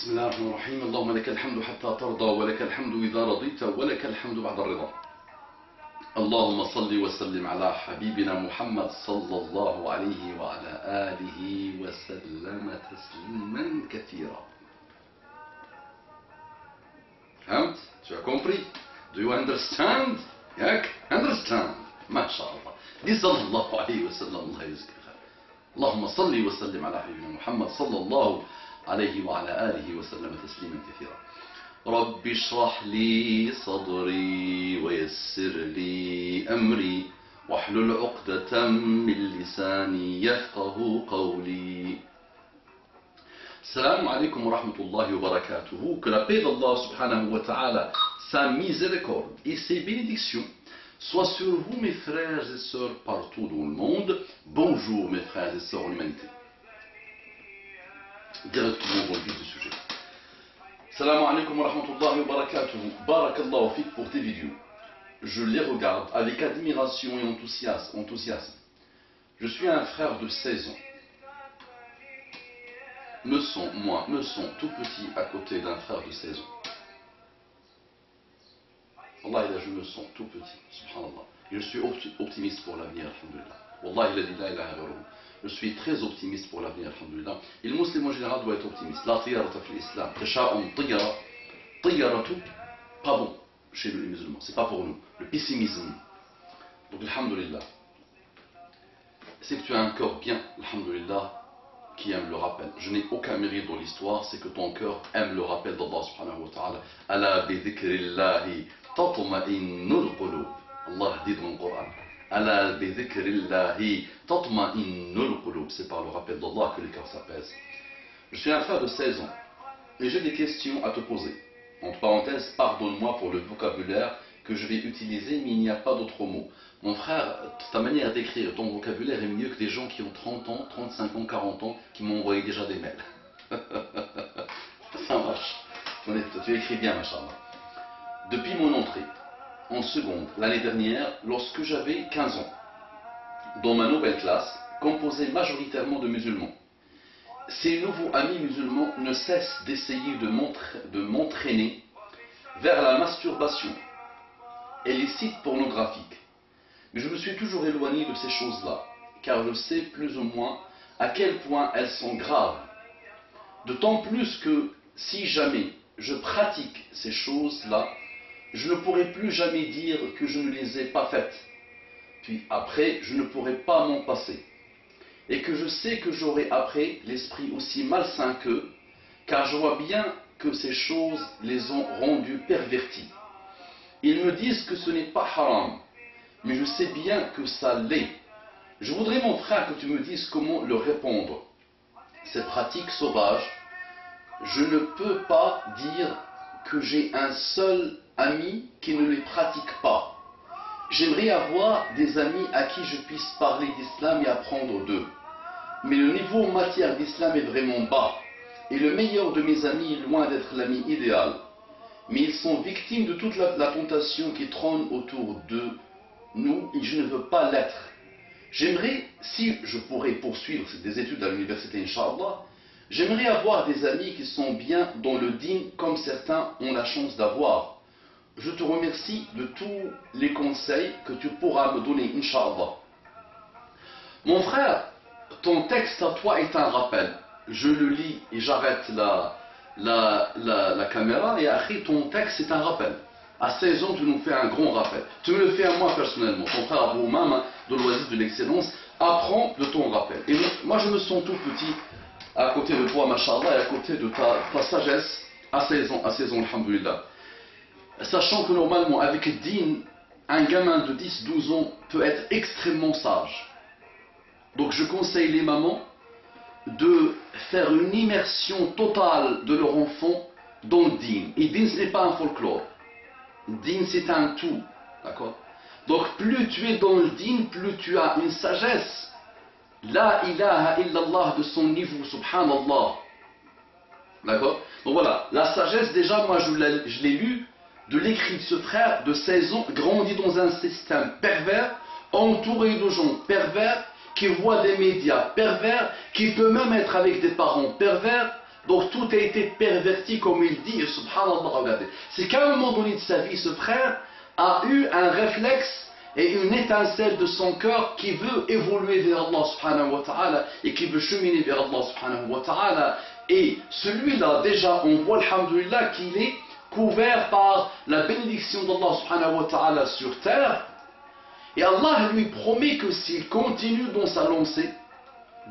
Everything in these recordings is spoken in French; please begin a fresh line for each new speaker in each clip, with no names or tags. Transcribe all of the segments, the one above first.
بسم الله الرحمن الرحيم. اللهم لك الحمد حتى ترضى ولك الحمد إذا رضيت ولك الحمد بعد الرضا. اللهم صل وسلم على حبيبنا محمد صلى الله عليه وعلى آله وسلم تسليما كثيرا. فهمت؟ Tu as compris? Do you understand? ياك؟ Understand. ما شاء الله. دي صلى الله عليه وسلم. الله يجزيك خير. اللهم صل وسلم على حبيبنا محمد صلى الله عليه وعلى آله وسلم تسليما كثيرا. رب اشرح لي صدري ويسر لي أمري واحلل عقدة من لساني يفقه قولي. Salam alaikum wa rahmatullahi wa barakatuhu. Que la paix d'Allah subhanahu wa ta'ala, sa miséricorde et ses bénédictions soient sur vous mes frères et sœurs partout dans le monde. Bonjour mes frères et sœurs en humanité. Directement dans le vif du sujet. Salam alaikum wa rahmatullahi wa barakatuhu. Barakallahu fik pour tes vidéos. Je les regarde avec admiration et enthousiasme. Je suis un frère de 16 ans. Me sens tout petit à côté d'un frère de 16 ans. Wallah, je me sens tout petit, subhanallah. Je suis optimiste pour l'avenir, alhamdulillah. Wallah, la ilaha illallah. Je suis très optimiste pour l'avenir, alhamdulillah. Et le musulman en général doit être optimiste. La tiyarata fi l'islam. Tasha'un tiyaratu, pas bon chez les musulmans. C'est pas pour nous. Le pessimisme. Donc, alhamdulillah. C'est que tu as un corps bien, alhamdulillah, qui aime le rappel. Je n'ai aucun mérite dans l'histoire, c'est que ton cœur aime le rappel d'Allah subhanahu wa ta'ala. Ala bi dhikrillahi tatma'innul qulub. Allah dit dans le Coran. Ala bi dhikrillahi tatma'innul qulub. C'est par le rappel d'Allah que les cœurs s'apaisent. Je suis un frère de 16 ans et j'ai des questions à te poser. Entre parenthèses, pardonne-moi pour le vocabulaire que je vais utiliser, mais il n'y a pas d'autres mots. Mon frère, ta manière d'écrire, ton vocabulaire est mieux que des gens qui ont 30 ans, 35 ans, 40 ans, qui m'ont envoyé déjà des mails. Ça marche. Tu écris bien, machallah. Depuis mon entrée en seconde, l'année dernière, lorsque j'avais 15 ans, dans ma nouvelle classe, composée majoritairement de musulmans, ces nouveaux amis musulmans ne cessent d'essayer de m'entraîner vers la masturbation et les sites pornographiques. Mais je me suis toujours éloigné de ces choses-là, car je sais plus ou moins à quel point elles sont graves. D'autant plus que si jamais je pratique ces choses-là, je ne pourrai plus jamais dire que je ne les ai pas faites. Puis après, je ne pourrai pas m'en passer. Et que je sais que j'aurai après l'esprit aussi malsain qu'eux, car je vois bien que ces choses les ont rendus pervertis. Ils me disent que ce n'est pas haram, mais je sais bien que ça l'est. Je voudrais, mon frère, que tu me dises comment leur répondre. Ces pratiques sauvages, je ne peux pas dire que j'ai un seul ami qui ne les pratique pas. J'aimerais avoir des amis à qui je puisse parler d'islam et apprendre d'eux. Mais le niveau en matière d'islam est vraiment bas. Et le meilleur de mes amis est loin d'être l'ami idéal. Mais ils sont victimes de toute la tentation qui trône autour de nous et je ne veux pas l'être. J'aimerais, si je pourrais poursuivre des études à l'université, Inch'Allah, j'aimerais avoir des amis qui sont bien dans le din comme certains ont la chance d'avoir. Je te remercie de tous les conseils que tu pourras me donner, Inch'Allah. Mon frère, ton texte à toi est un rappel. Je le lis et j'arrête la caméra et après ton texte c'est un rappel. À 16 ans tu nous fais un grand rappel. Tu me le fais à moi personnellement. Ton frère Abou Mama de l'Oasis de l'Excellence apprend de ton rappel. Et moi je me sens tout petit à côté de toi, mashallah, et à côté de ta sagesse à 16 ans, alhamdulillah. Sachant que normalement avec Din, un gamin de 10-12 ans peut être extrêmement sage. Donc je conseille les mamans de faire une immersion totale de leur enfant dans le din. Et din, ce n'est pas un folklore. Din, c'est un tout. D'accord? Donc, plus tu es dans le din, plus tu as une sagesse. La ilaha illallah de son niveau, subhanallah. D'accord? Donc voilà, la sagesse, déjà, moi, je l'ai lu de l'écrit de ce frère de 16 ans, grandi dans un système pervers, entouré de gens pervers, qui voit des médias pervers, qui peut même être avec des parents pervers, Donc tout a été perverti comme il dit, et subhanallah, regardez. C'est qu'à un moment donné de sa vie, ce frère a eu un réflexe et une étincelle de son cœur qui veut évoluer vers Allah subhanahu wa ta'ala et qui veut cheminer vers Allah subhanahu wa ta'ala. Et celui-là, déjà, on voit, alhamdulillah, qu'il est couvert par la bénédiction d'Allah subhanahu wa ta'ala sur terre. Et Allah lui promet que s'il continue dans sa lancée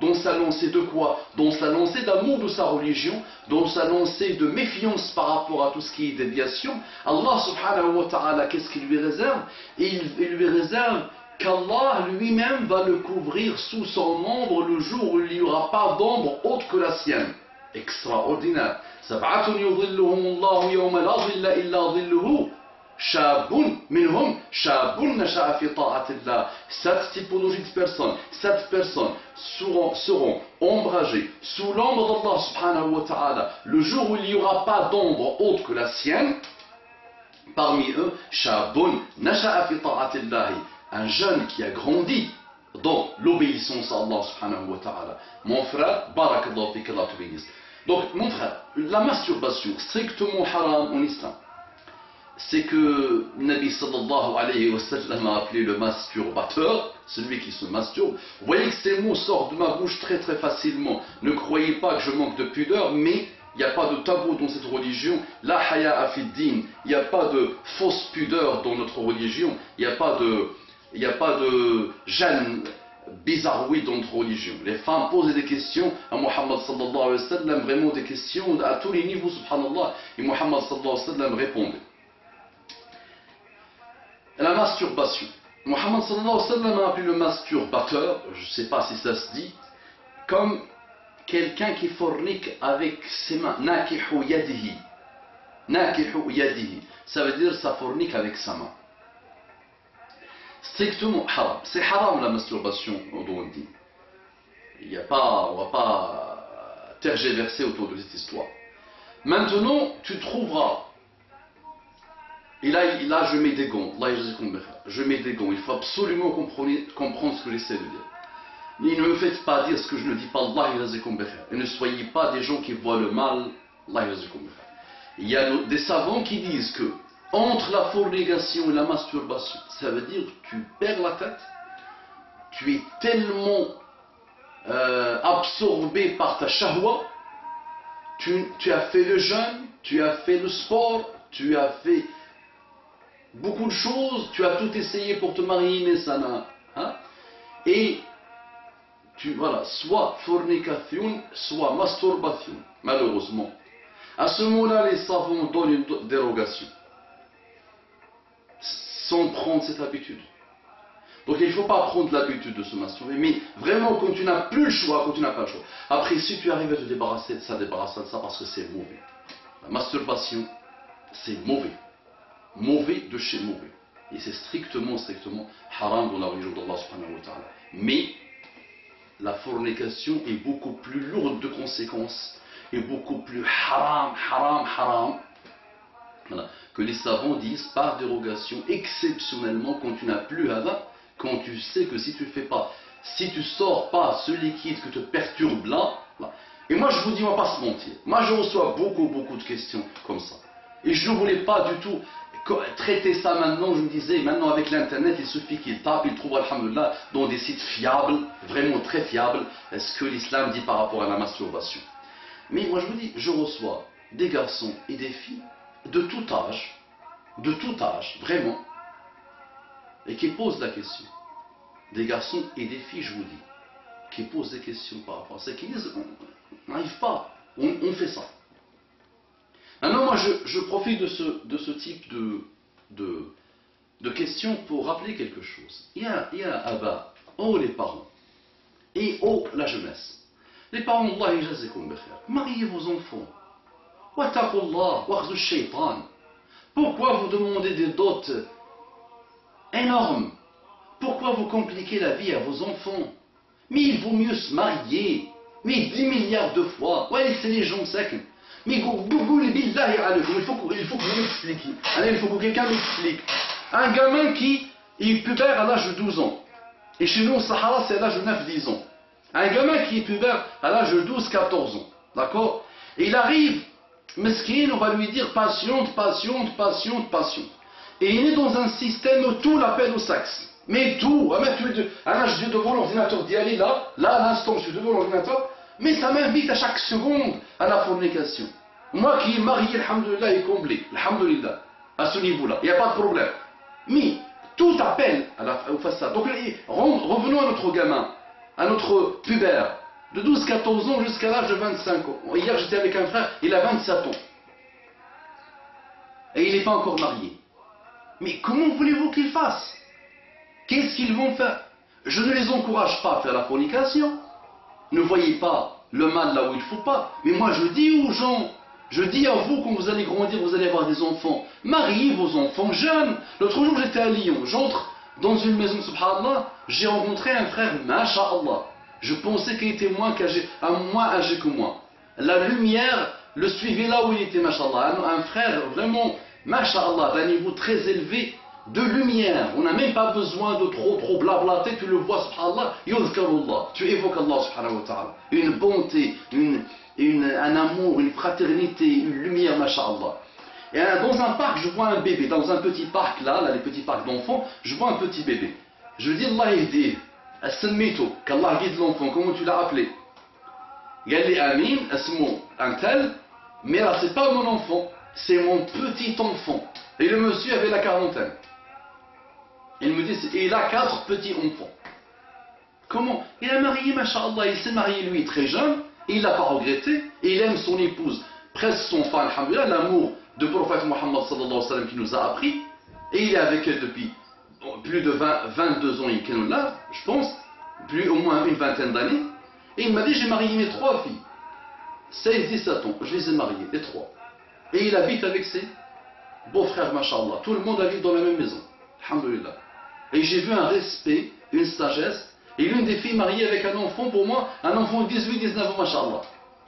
de quoi? Dans sa lancée d'amour de sa religion, dans sa lancée de méfiance par rapport à tout ce qui est déviation, Allah subhanahu wa ta'ala, qu'est-ce qu'il lui réserve? Il lui réserve qu'Allah lui-même va le couvrir sous son ombre le jour où il n'y aura pas d'ombre autre que la sienne. Extraordinaire. Sab'atun yudhilluhumullahu yawma la dhilla illa dhilluhu. Shabun minhum, shabun nasha'a fi ta'atillah. Cette typologie de personnes, seront ombragées sous l'ombre d'Allah subhanahu wa ta'ala le jour où il n'y aura pas d'ombre autre que la sienne. Parmi eux, shabun nasha'a fi ta'atillah, un jeune qui a grandi dans l'obéissance à Allah subhanahu wa ta'ala. Mon frère, barakallahu fik, Allah te bénisse. Donc mon frère, la masturbation strictement haram en islam, c'est que Nabi sallallahu alayhi wa sallam a appelé le masturbateur, celui qui se masturbe. Vous voyez que ces mots sortent de ma bouche très très facilement. Ne croyez pas que je manque de pudeur, mais il n'y a pas de tabou dans cette religion. La haya fid din, il n'y a pas de fausse pudeur dans notre religion. Il n'y a pas de gêne bizarroïde dans notre religion. Les femmes posent des questions à Muhammad sallallahu alayhi wa sallam, vraiment des questions à tous les niveaux, subhanallah, et Muhammad sallallahu alayhi wa sallam répondait. La masturbation. Muhammad sallallahu alayhi wa sallam a appelé le masturbateur, je ne sais pas si ça se dit, comme quelqu'un qui fornique avec ses mains. Nakihu yadihi. Nakihu yadihi. Ça veut dire ça fornique avec sa main. Strictement haram. C'est haram la masturbation, on dit. On ne va pas tergiverser autour de cette histoire. Maintenant, tu trouveras. Et là, je mets des gants. Je mets des gants. Il faut absolument comprendre ce que j'essaie de dire. Mais ne me faites pas dire ce que je ne dis pas. Et ne soyez pas des gens qui voient le mal. Il y a des savants qui disent que entre la fornication et la masturbation, ça veut dire que tu perds la tête. Tu es tellement absorbé par ta shahwa. Tu as fait le jeûne, tu as fait le sport, tu as fait beaucoup de choses, tu as tout essayé pour te marier, mais ça n'a. Hein? Et voilà, soit fornication, soit masturbation, malheureusement. À ce moment-là, les savants donnent une dérogation, sans prendre cette habitude. Donc il ne faut pas prendre l'habitude de se masturber, mais vraiment quand tu n'as plus le choix, quand tu n'as pas le choix. Après, si tu arrives à te débarrasser de ça, débarrasse-toi de ça parce que c'est mauvais. La masturbation, c'est mauvais. Mauvais de chez mauvais. Et c'est strictement haram dans la religion d'Allah subhanahu wa ta'ala. Mais la fornication est beaucoup plus lourde de conséquences et beaucoup plus haram, voilà, que les savants disent par dérogation, exceptionnellement quand tu n'as plus hada, quand tu sais que si tu sors pas ce liquide que te perturbe là. Et moi je vous dis, on va pas se mentir, moi je reçois beaucoup de questions comme ça. Et je ne voulais pas du tout traiter ça maintenant. Je me disais, maintenant avec l'internet, il suffit qu'il tape, il trouve, alhamdulillah, dans des sites fiables, vraiment très fiables, ce que l'islam dit par rapport à la masturbation. Mais moi je vous dis, je reçois des garçons et des filles de tout âge, vraiment, et qui posent la question. Des garçons et des filles, je vous dis, qui posent des questions par rapport à ça, qui disent, on n'arrive pas, on fait ça. Maintenant, moi, je profite de ce type de questions pour rappeler quelque chose. Il y a Abba, les parents, et la jeunesse. Les parents, Allah yajazikum bikhair. Mariez vos enfants. Wattaqullah, wakhzu shaytan. Pourquoi vous demandez des dots énormes? Pourquoi vous compliquez la vie à vos enfants? Mais il vaut mieux se marier. Mais 10 milliards de fois. Ouais, laissez les gens secs. Mais il faut que vous m'expliquiez. Il faut que quelqu'un m'explique. Un gamin qui est pubère à l'âge de 12 ans. Et chez nous au Sahara, c'est à l'âge de 9-10 ans. Un gamin qui est pubère à l'âge de 12-14 ans. D'accord? Et il arrive, mesquine, on va lui dire patiente, patiente, patiente, patiente. Et il est dans un système où tout l'appelle au sexe. Mais tout, là je suis devant l'ordinateur d'y aller là à l'instant je suis devant l'ordinateur, mais ça m'invite à chaque seconde à la fornication. Moi qui est marié, alhamdoulilah, est comblé, alhamdoulilah, à ce niveau-là, il n'y a pas de problème. Mais tout appelle au façade. Donc revenons à notre gamin, à notre pubère, de 12-14 ans jusqu'à l'âge de 25 ans. Hier j'étais avec un frère, il a 27 ans. Et il n'est pas encore marié. Mais comment voulez-vous qu'il fasse? Qu'est-ce qu'ils vont faire? Je ne les encourage pas à faire la fornication. Ne voyez pas le mal là où il ne faut pas. Mais moi je dis aux gens, je dis à vous, quand vous allez grandir, vous allez avoir des enfants. Mariez vos enfants jeunes. L'autre jour j'étais à Lyon, j'entre dans une maison, subhanallah, j'ai rencontré un frère, masha'Allah. Je pensais qu'il était moins âgé que moi. La lumière le suivait là où il était, masha'Allah. Un frère vraiment, masha'Allah, d'un niveau très élevé de lumière. On n'a même pas besoin de trop blablater, tu le vois, subhanallah, yuzkarullah. Tu évoques Allah, subhanahu wa ta'ala. Une bonté, un amour, une fraternité, une lumière, masha'Allah. Et dans un parc, je vois un bébé. Dans un petit parc, là les petits parcs d'enfants, je vois un petit bébé. Je dis, Allah yahdi, as-sammito, qu'Allah guide l'enfant, comment tu l'as appelé? Gali Amin, asmo, un tel, mais là, c'est pas mon enfant, c'est mon petit enfant. Et le monsieur avait la quarantaine. Il me dit, et il a 4 petits enfants. Comment? Il a marié, masha'Allah, il s'est marié lui très jeune, et il l'a pas regretté, et il aime son épouse, presque son fan, alhamdoulilah, l'amour de prophète Mohammed sallallahu alayhi wa sallam qui nous a appris, et il est avec elle depuis plus de 22 ans, là, je pense, au moins une vingtaine d'années, et il m'a dit, j'ai marié mes 3 filles, 16, 17 ans, je les ai mariées, les 3. Et il habite avec ses beaux-frères, masha'Allah, tout le monde habite dans la même maison, alhamdoulilah. Et j'ai vu un respect, une sagesse, et l'une des filles mariée avec un enfant, pour moi, un enfant de 18-19 ans, masha'Allah.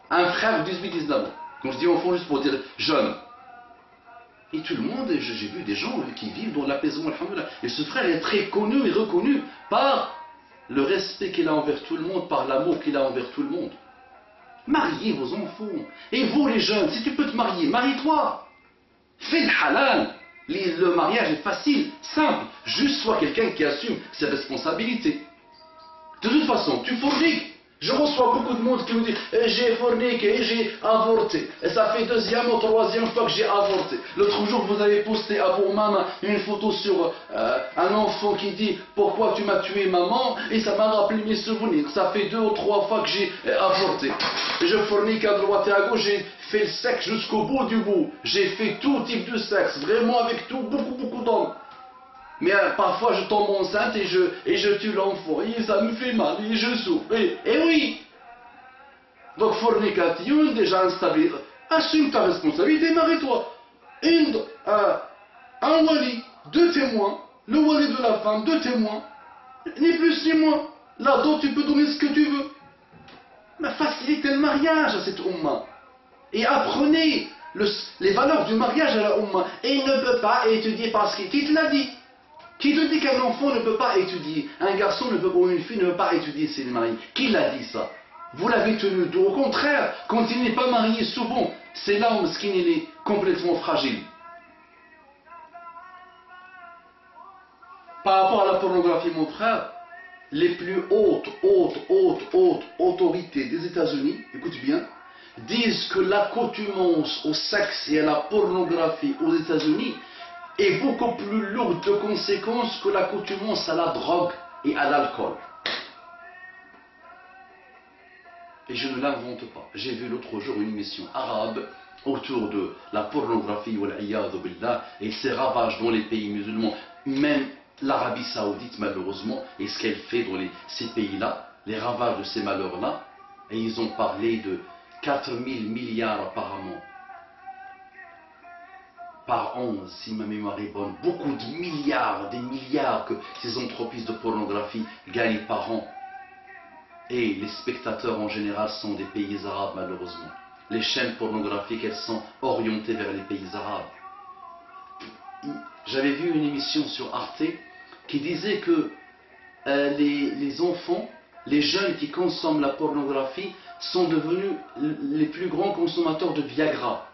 Un frère de 18-19 ans. Quand je dis enfant, juste pour dire jeune. Et tout le monde, j'ai vu des gens qui vivent dans l'apaisement, alhamdoulilah. Et ce frère est très connu et reconnu par le respect qu'il a envers tout le monde, par l'amour qu'il a envers tout le monde. Mariez vos enfants. Et vous les jeunes, si tu peux te marier, marie-toi. Fais le halal. Le mariage est facile, simple. Juste sois quelqu'un qui assume ses responsabilités. De toute façon, tu forniques. Je reçois beaucoup de monde qui me dit j'ai forniqué, j'ai avorté. Et ça fait 2e ou 3e fois que j'ai avorté. L'autre jour, vous avez posté à vos mamans une photo sur un enfant qui dit pourquoi tu m'as tué maman. Et ça m'a rappelé mes souvenirs. Ça fait 2 ou 3 fois que j'ai avorté. Je fornique à droite et à gauche, j'ai fait le sexe jusqu'au bout du bout. J'ai fait tout type de sexe, vraiment avec tout, beaucoup d'hommes. Mais parfois je tombe enceinte et je tue l'enfant. Et ça me fait mal, et je souffre. Et oui. Donc fornication, déjà installé. Assume ta responsabilité, marie-toi. Un wali, 2 témoins. Le wali de la femme, 2 témoins. Ni plus ni moins. Là-dedans, tu peux donner ce que tu veux. Mais facilitez le mariage à cette umma. Et apprenez les valeurs du mariage à la umma. Et il ne peut pas étudier parce qu'il te l'a dit. Qui te dit qu'un enfant ne peut pas étudier? Un garçon ne peut pas, ou une fille ne peut pas étudier s'il est marié. Qui l'a dit ça? Vous l'avez tenu d'eau. Au contraire, quand il n'est pas marié, souvent, c'est là où il est complètement fragile. Par rapport à la pornographie, mon frère, les plus hautes autorités des États-Unis, écoute bien, disent que l'accoutumance au sexe et à la pornographie aux États-Unis est beaucoup plus lourde de conséquences que l'accoutumance à la drogue et à l'alcool. Et je ne l'invente pas. J'ai vu l'autre jour une émission arabe autour de la pornographie et ses ravages dans les pays musulmans, même l'Arabie Saoudite malheureusement, et ce qu'elle fait dans ces pays-là, les ravages de ces malheurs-là, et ils ont parlé de 4000 milliards apparemment par an, si ma mémoire est bonne, beaucoup de milliards, des milliards que ces entreprises de pornographie gagnent par an. Et les spectateurs en général sont des pays arabes malheureusement. Les chaînes pornographiques, elles sont orientées vers les pays arabes. J'avais vu une émission sur Arte qui disait que les enfants, les jeunes qui consomment la pornographie sont devenus les plus grands consommateurs de Viagra.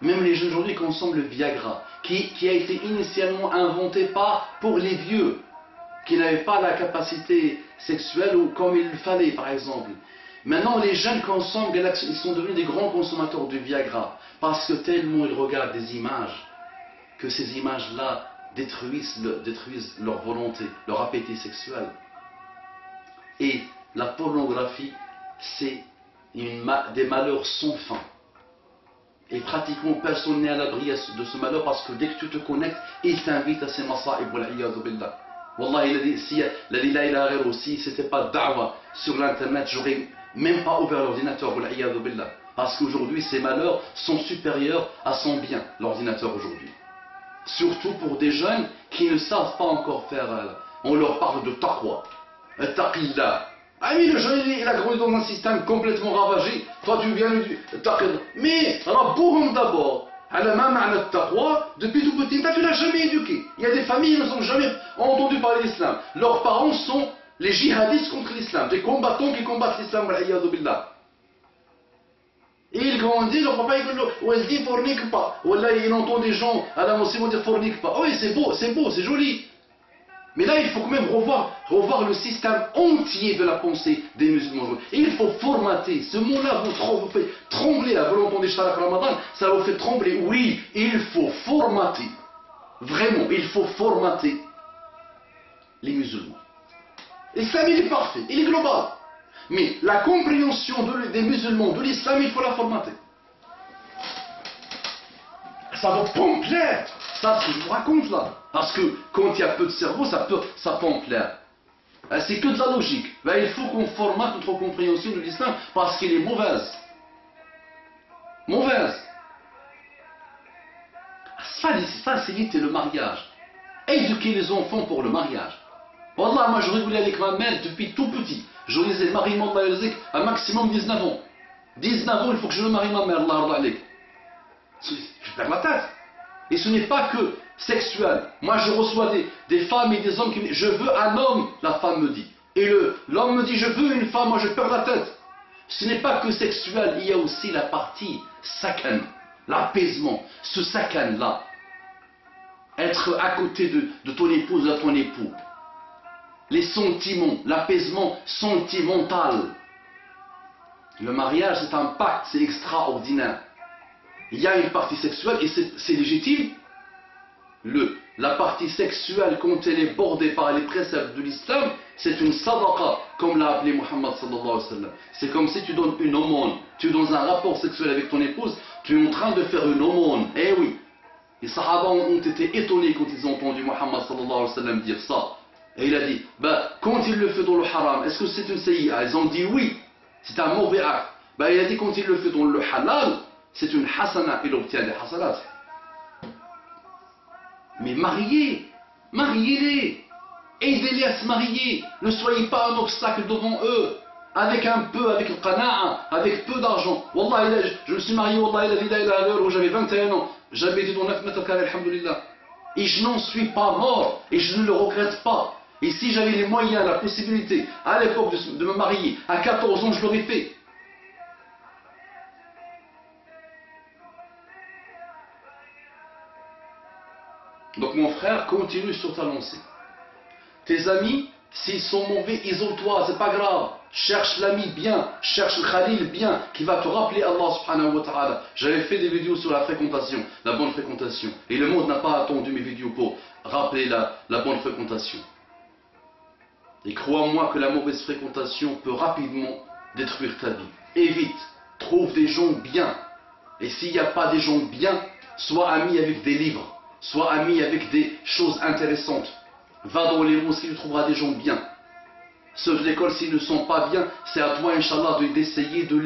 Même les jeunes aujourd'hui consomment le Viagra, qui a été initialement inventé pas pour les vieux, qui n'avaient pas la capacité sexuelle ou comme il le fallait, par exemple. Maintenant, les jeunes consomment, ils sont devenus des grands consommateurs de Viagra, parce que tellement ils regardent des images, que ces images-là détruisent leur volonté, leur appétit sexuel. Et la pornographie, c'est des malheurs sans fin. Et pratiquement personne n'est à l'abri de ce malheur, parce que dès que tu te connectes, il t'invite à ces masa'ib wal iyadhu billah. Wallah, il a dit, si la ilaha illa ghayru, si c'était pas da'wa sur l'internet, j'aurais même pas ouvert l'ordinateur wal iyadhu billah. Parce qu'aujourd'hui, ces malheurs sont supérieurs à son bien, l'ordinateur aujourd'hui. Surtout pour des jeunes qui ne savent pas encore faire. On leur parle de taqwa, taqillah. Ah oui, le jeune, il a grandi dans un système complètement ravagé. Toi, tu viens lui dire taqillah. Mais, rabbuhum d'abord. Depuis tout petit, tu ne l'as jamais éduqué. Il y a des familles qui ne sont jamais entendu parler d'islam. Leurs parents sont les djihadistes contre l'islam, des combattants qui combattent l'islam. Et il grandit, le papa il dit fornique pas. Wallah, il entend des gens à la mosquée dire fornique pas. Oui, c'est beau, c'est joli. Mais là, il faut quand même revoir le système entier de la pensée des musulmans. Et il faut formater. Ce mot-là vous fait trembler. Là, vous l'entendez chaque Ramadan, ça vous fait trembler. Oui, il faut formater. Vraiment, il faut formater les musulmans. L'islam, il est parfait, il est global. Mais la compréhension des musulmans de l'islam, il faut la formater. Ça va pomper l'air. Ça, ce que je vous raconte là. Parce que quand il y a peu de cerveau, ça pompe l'air. C'est que de la logique. Ben, il faut qu'on formate notre compréhension de l'islam parce qu'il est mauvaise. Mauvaise. Ça c'est le mariage. Éduquer les enfants pour le mariage. Wallah, moi je rigolais avec ma mère depuis tout petit. Je lisais le mariement de un maximum 19 ans. 19 ans, il faut que je le marie ma mère. Je perds la tête. Et ce n'est pas que sexuel. Moi je reçois des femmes et des hommes qui me disent je veux un homme, la femme me dit. Et l'homme me dit je veux une femme, moi je perds la tête. Ce n'est pas que sexuel, il y a aussi la partie sakan, l'apaisement, ce sakan là. Être à côté de ton épouse, de ton époux. Les sentiments, l'apaisement sentimental. Le mariage c'est un pacte, c'est extraordinaire. Il y a une partie sexuelle et c'est légitime. La partie sexuelle, quand elle est bordée par les préceptes de l'islam, c'est une sadaqa, comme l'a appelé Muhammad sallallahu alayhi wa sallam. C'est comme si tu donnes une aumône. Tu es dans un rapport sexuel avec ton épouse, tu es en train de faire une aumône. Eh oui. Les Sahaba ont été étonnés quand ils ont entendu Muhammad sallallahu alayhi wa sallam dire ça. Et il a dit, quand il le fait dans le haram, est-ce que c'est une sayyi'a? Ils ont dit oui, c'est un mauvais acte. Il a dit, quand il le fait dans le halal, c'est une hasana, il obtient des hasanat. Mais mariez-les, aidez-les à se marier, ne soyez pas un obstacle devant eux, avec le qana'a, avec peu d'argent. Wallah, je me suis marié, wallah, à l'heure où j'avais 21 ans, j'habitais dans 9 mètres carrés, alhamdoulilah. Et je n'en suis pas mort, et je ne le regrette pas. Et si j'avais les moyens, la possibilité, à l'époque de me marier, à 14 ans, je l'aurais fait. Donc mon frère, continue sur ta lancée. Tes amis, s'ils sont mauvais, isole-toi, c'est pas grave. Cherche l'ami bien, cherche le khalil bien, qui va te rappeler Allah subhanahu wa ta'ala. J'avais fait des vidéos sur la fréquentation, la bonne fréquentation. Et le monde n'a pas attendu mes vidéos pour rappeler la bonne fréquentation. Et crois-moi que la mauvaise fréquentation peut rapidement détruire ta vie. Évite, trouve des gens bien. Et s'il n'y a pas des gens bien, sois ami avec des livres. Sois ami avec des choses intéressantes. Va dans les mosquées, tu trouveras des gens bien. Ceux de l'école, s'ils ne sont pas bien, c'est à toi, Inch'Allah, d'essayer de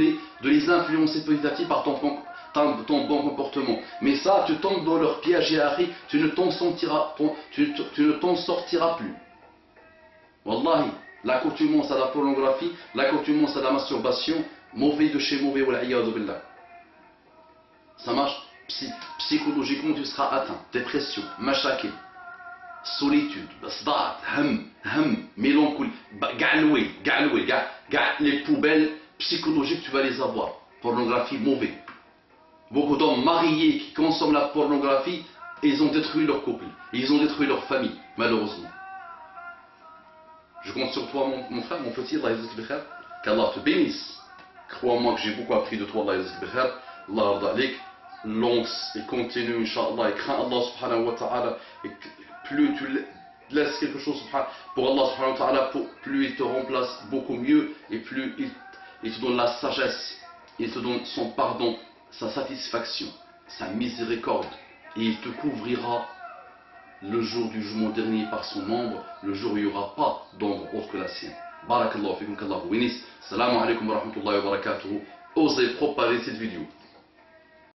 les influencer petit à petit par ton bon comportement. Mais ça, tu tombes dans leur piège et Harry, tu ne t'en sortiras plus. Wallahi, l'accoutumance à la pornographie, l'accoutumance à la masturbation, mauvais de chez mauvais, wal'iyadu billah. Ça marche? Psychologiquement, tu seras atteint. Dépression, mashakil, solitude, basdat, mélancolie, galoué, les poubelles psychologiques, tu vas les avoir. Pornographie, mauvais. Beaucoup d'hommes mariés qui consomment la pornographie, ils ont détruit leur couple, ils ont détruit leur famille, malheureusement. Je compte sur toi, mon frère, mon petit, qu'Allah te bénisse. Crois-moi que j'ai beaucoup appris de toi, Allah lance et continue, Inch'Allah, et crains Allah subhanahu wa ta'ala, et plus tu laisses quelque chose pour Allah subhanahu wa ta'ala, plus il te remplace beaucoup mieux, et plus il te donne la sagesse, il te donne son pardon, sa satisfaction, sa miséricorde, et il te couvrira le jour du jugement dernier par son ombre, le jour où il n'y aura pas d'ombre autre que la sienne. Barakallahu fikum, qu'Allah vous bénisse. Salam alaikum wa rahmatullahi wa barakatuhu. Osez propager cette vidéo.